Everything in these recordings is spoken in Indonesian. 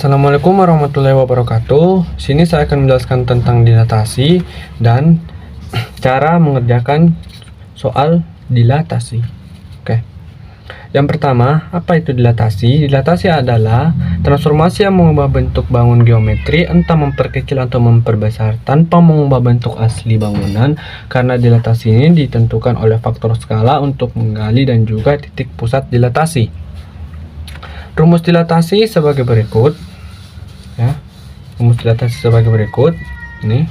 Assalamualaikum warahmatullahi wabarakatuh. Sini saya akan menjelaskan tentang dilatasi dan cara mengerjakan soal dilatasi. Oke. Yang pertama, apa itu dilatasi? Dilatasi adalah transformasi yang mengubah bentuk bangun geometri, entah memperkecil atau memperbesar tanpa mengubah bentuk asli bangunan, karena dilatasi ini ditentukan oleh faktor skala untuk menggali dan juga titik pusat dilatasi. Rumus dilatasi sebagai berikut, ya. Rumus dilatasi sebagai berikut ini.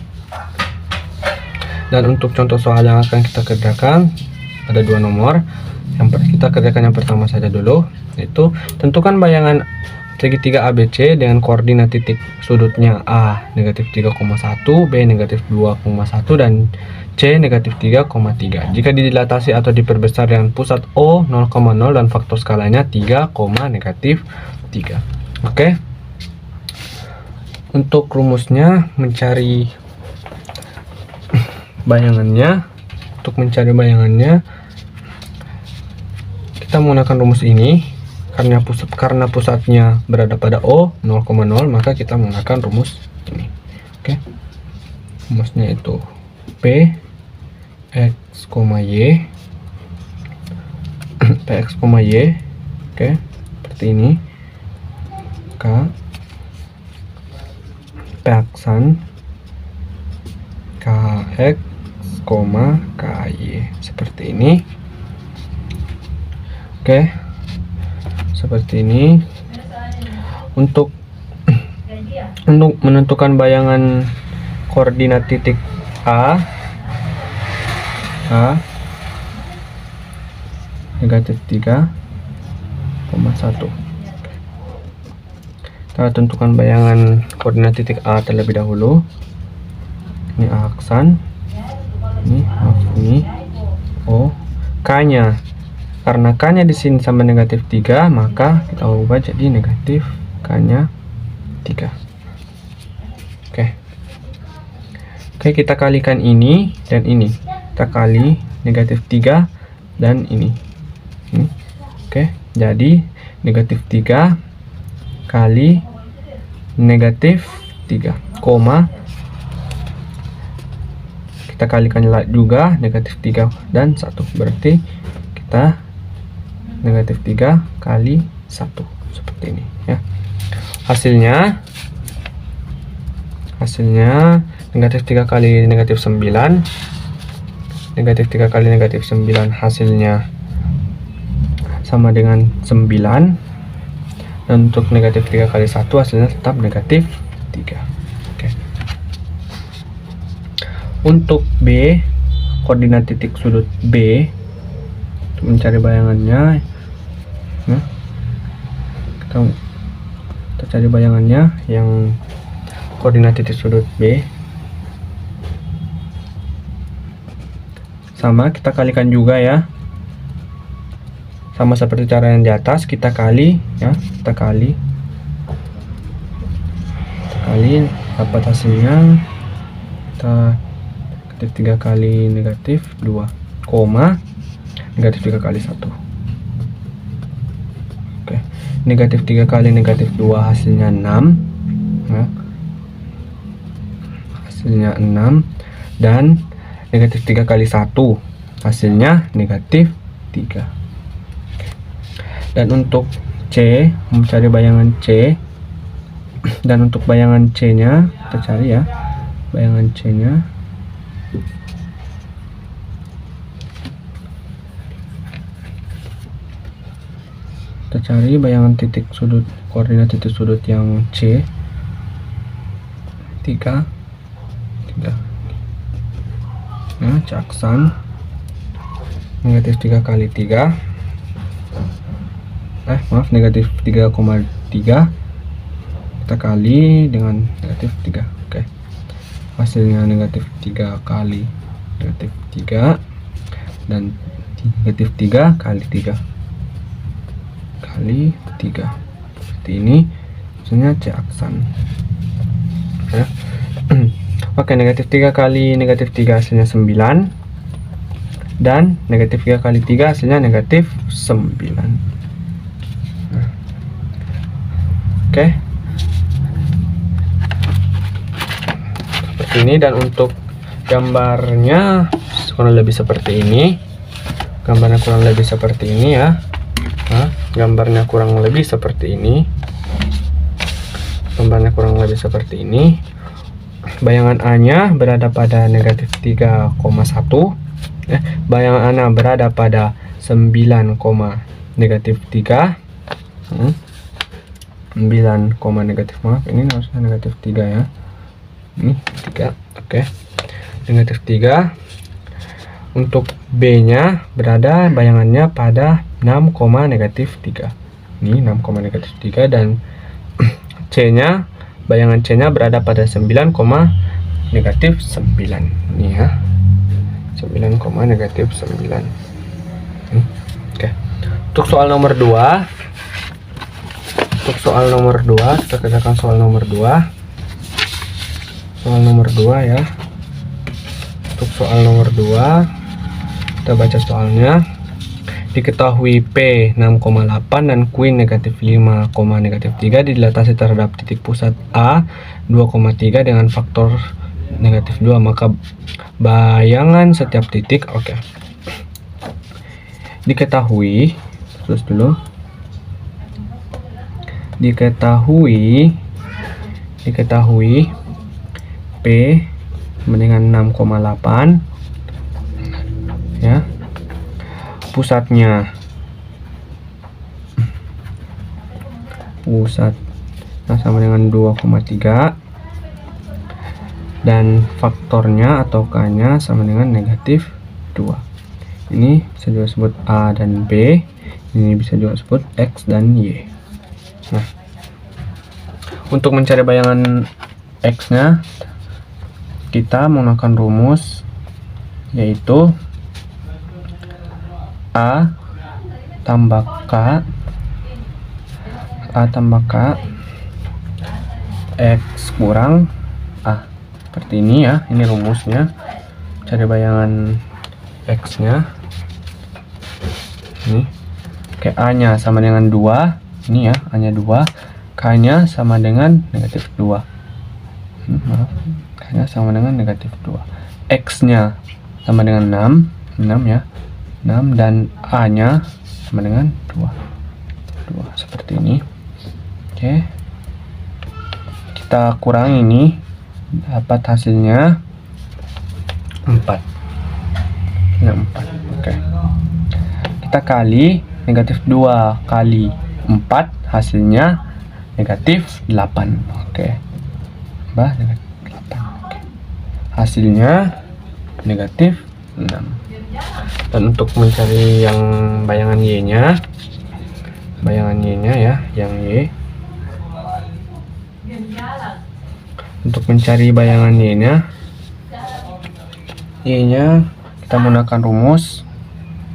Dan untuk contoh soal yang akan kita kerjakan ada dua nomor. Kita kerjakan yang pertama saja dulu, yaitu tentukan bayangan segitiga ABC dengan koordinat titik sudutnya A negatif 3,1, B negatif 2,1, dan C negatif 3,3. Jika didilatasi atau diperbesar dengan pusat O 0,0 dan faktor skalanya 3, negatif 3. Oke. Untuk rumusnya mencari bayangannya. Untuk mencari bayangannya kita menggunakan rumus ini. Karena pusatnya berada pada O 0,0, maka kita menggunakan rumus ini. Oke. Rumusnya itu P X, Y Px, Y. Oke, seperti ini. K P aksan Kx, Ky seperti ini. Oke, seperti ini. Untuk menentukan bayangan koordinat titik A negatif 3,1. Kita tentukan bayangan koordinat titik A terlebih dahulu. Ini A aksan, ini O. K-nya, karena K-nya di sini sama negatif 3, maka kita ubah jadi negatif K-nya 3. Oke, kita kalikan ini dan ini. Kita kali negatif 3 dan ini. Oke, jadi negatif 3 kali negatif 3, kita kalikan juga negatif 3 dan 1, berarti kita negatif 3 kali 1 seperti ini, ya. Hasilnya negatif 3 kali negatif 9, negatif 3 kali negatif 9 hasilnya sama dengan 9, dan untuk negatif 3 kali 1 hasilnya tetap negatif 3. Oke. Untuk B, koordinat titik sudut B, untuk mencari bayangannya, kita cari bayangannya yang koordinat titik sudut B. Sama, kita kalikan juga, ya. Sama seperti cara yang di atas, kita kali, ya. Kita kali dapat hasilnya kita negatif 3 kali negatif 2, negatif 3 kali 1. Oke. Negatif 3 kali negatif 2 hasilnya 6, ya. Hasilnya 6, dan negatif 3 kali 1 hasilnya negatif 3. Dan untuk C, mencari bayangan C, dan untuk bayangan C nya kita cari, ya, bayangan C nya. Kita cari bayangan titik sudut, koordinat titik sudut yang C 3. Nah, C aksan negatif 3 kali 3, negatif 3,3, kita kali dengan negatif 3. Oke. Hasilnya negatif 3 kali negatif 3, dan negatif 3 kali 3 kali 3 seperti ini. Hasilnya C aksan, ya. Oke, negatif 3 kali negatif 3 hasilnya 9, dan negatif 3 kali 3 hasilnya negatif 9. Oke, seperti ini, dan untuk gambarnya kurang lebih seperti ini. Gambarnya kurang lebih seperti ini ya. Gambarnya kurang lebih seperti ini. Gambarnya kurang lebih seperti ini. Bayangan A-nya berada pada negatif 3,1. Bayangan A berada pada 9, negatif 3. 9, negatif, maaf, ini harusnya negatif 3 ya. Ini 3, oke. Negatif 3. Untuk B-nya berada bayangannya pada 6, negatif 3. Ini 6, negatif 3, dan C-nya, bayangan C-nya berada pada 9, negatif 9. Ini ya. 9, negatif 9. Oke. Untuk soal nomor 2. Kita kerjakan soal nomor 2. Soal nomor 2 ya. Untuk soal nomor 2, kita baca soalnya. Diketahui P 6,8 dan Q negatif 5, negatif 3 dilatasi terhadap titik pusat A 2,3 dengan faktor negatif 2, maka bayangan setiap titik, oke. Diketahui, terus dulu. Diketahui P dengan 6,8 ya. Pusatnya sama dengan 2,3 dan faktornya atau K-nya sama dengan negatif 2. Ini bisa juga disebut A dan B, ini bisa juga disebut X dan Y. Nah, untuk mencari bayangan X-nya, kita menggunakan rumus, yaitu A tambah K X kurang A. Seperti ini ya, ini rumusnya. Cari bayangan X-nya. Ini. Oke, A-nya sama dengan 2. Ini ya, A-nya 2. K-nya sama dengan negatif 2. K-nya sama dengan negatif 2. X-nya sama dengan 6 ya. 6, dan A-nya sama dengan 2 seperti ini. Oke, kita kurang ini, dapat hasilnya 4. Nah, 4. Oke, kita kali negatif 2 kali 4, hasilnya negatif 8. Oke, negatif 8. Oke. Hasilnya negatif 6. Dan untuk mencari yang bayangan Y-nya, ya, yang Y. Untuk mencari bayangan Y-nya, kita menggunakan rumus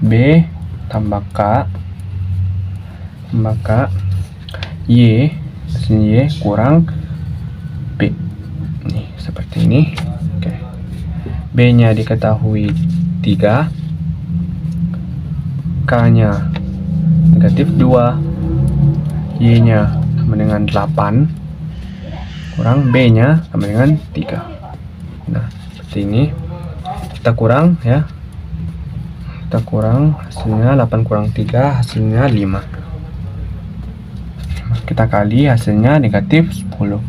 B tambah K Y, hasil Y kurang B. Nih, seperti ini. Oke. B-nya diketahui 3, K-nya negatif 2, Y-nya sama dengan 8, kurang B-nya sama dengan 3. Nah, seperti ini. Kita kurang ya. Kita kurang, hasilnya 8 kurang 3, hasilnya 5. Kita kali, hasilnya negatif 10.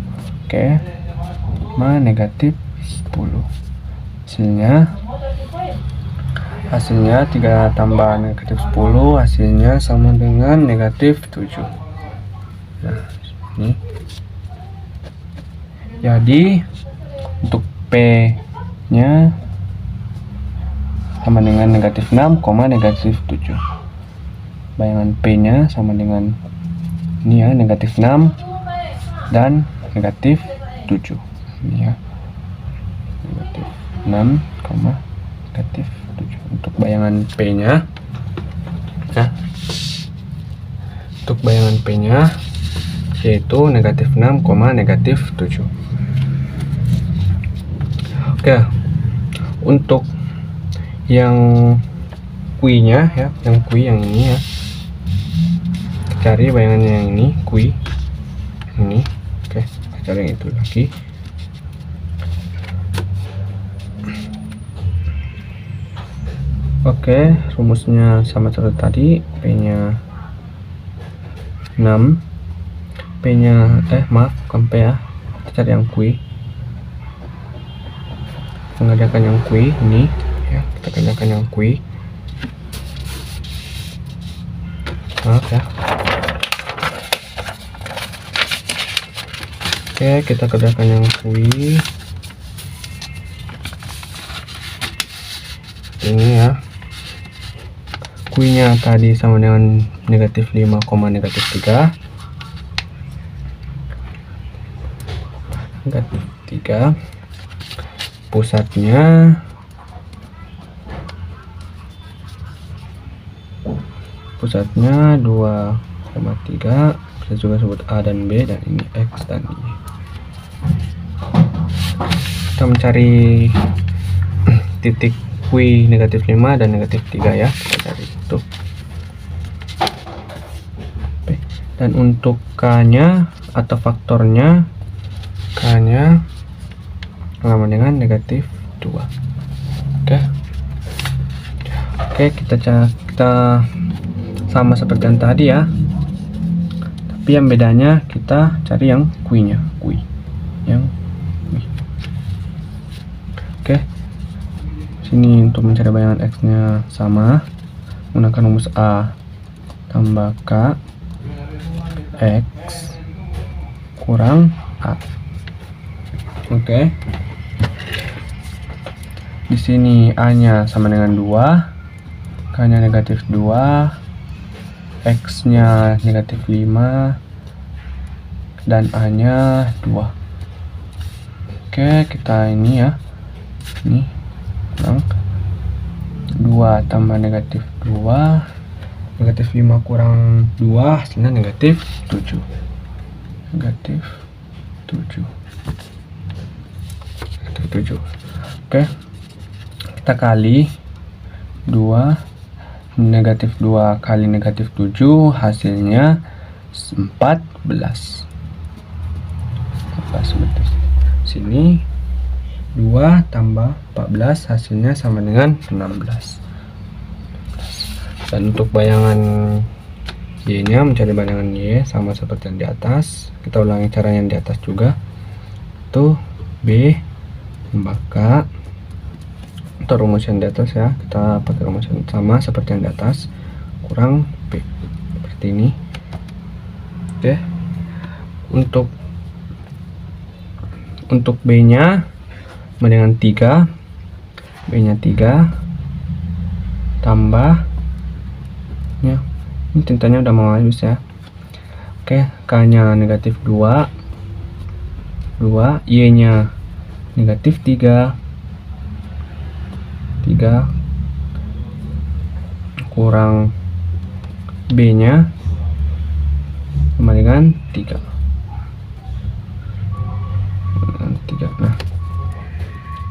Oke. Negatif 10. Hasilnya 3 tambah negatif 10, hasilnya sama dengan negatif 7. Nah, ini. Jadi untuk P-nya sama dengan negatif 6, negatif 7. Bayangan P-nya sama dengan ini ya, negatif 6 dan negatif 7. Ini ya. Negatif 6, negatif 7. Untuk bayangan P-nya, nah, untuk bayangan P-nya yaitu negatif 6, negatif 7. Oke, untuk yang Q-nya ya, yang ini ya, cari bayangannya yang ini, Q ini. Oke, cari yang itu lagi. Oke, rumusnya sama seperti tadi. P-nya 6, P-nya bukan P ya, kita cari yang Q. Mengerjakan yang Q ini ya, kita kerjakan yang Q. Maaf ya. Oke, kita kerjakan yang Q. Ini ya, Q-nya tadi sama dengan negatif 5, negatif 3. Negatif 3. Pusatnya pusatnya 2,3, bisa juga sebut A dan B, dan ini X dan Y. Kita mencari titik Q negatif 5 dan negatif 3 ya, kita cari itu. Dan untuk K-nya atau faktornya, K-nya sama dengan negatif 2. Oke, kita sama seperti yang tadi ya, tapi yang bedanya kita cari yang Q-nya, yang Q. Oke, sini untuk mencari bayangan X-nya sama menggunakan rumus A tambah K X kurang A. Oke. Di sini A-nya sama dengan 2, K-nya negatif 2, X-nya negatif 5, dan A-nya 2. Oke, kita ini ya. Ini kurang 2 tambah negatif 2, negatif 5 kurang 2, hasilnya negatif 7. Negatif 7. Oke, kita kali 2, negatif 2 kali negatif 7, hasilnya 14. Sini 2 tambah 14, hasilnya sama dengan 16. Dan untuk bayangan Y nya, mencari bayangan Y sama seperti yang di atas. Kita ulangi cara yang di atas juga. Itu B tambah K, atau rumus yang di atas ya, kita pakai rumus yang sama seperti yang di atas, kurang P, seperti ini. Oke, untuk B nya sama dengan 3, B nya 3 tambah ya, ini tintanya udah mau habis ya. Oke, K nya negatif 2, Y nya negatif 3 kurang B nya sama dengan 3. Nah,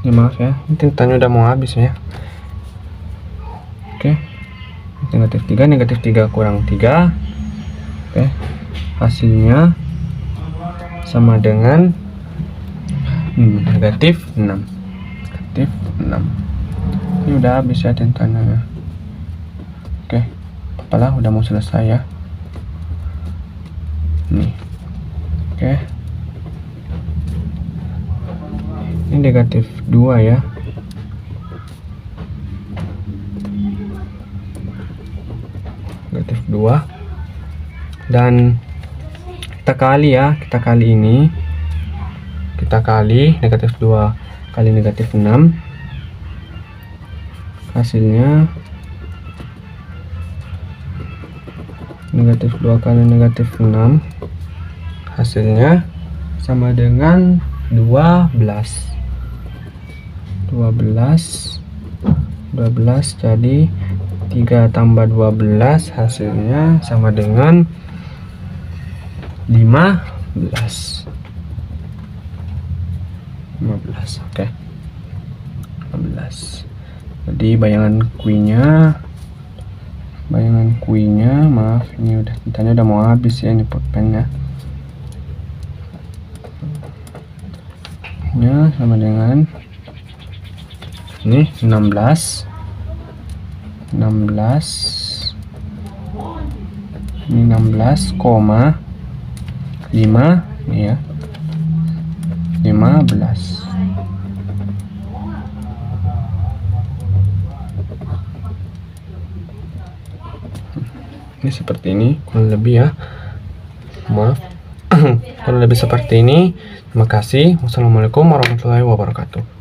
ini maaf ya, ini tintanya udah mau habis ya. Oke, negatif 3 kurang 3. Oke, hasilnya sama dengan negatif 6. Ini udah habis ya tintanya. Oke, apalah, udah mau selesai ya. Nih. Oke, ini negatif 2 ya. Negatif 2. Dan kita kali ya, kita kali ini. Kita kali negatif 2 kali negatif 6, hasilnya negatif 2 kali negatif 6, hasilnya sama dengan 12. 12 jadi 3 tambah 12, hasilnya sama dengan 15. Oke, 15. Jadi bayangan Q-nya, maaf, ini udah tintanya udah mau habis ya, ini pulpennya. Nya sama dengan ini 16 Ini 16,5 nih ya. 15. Ini seperti ini kurang lebih ya. Maaf. Kurang lebih seperti ini. Terima kasih. Wassalamualaikum warahmatullahi wabarakatuh.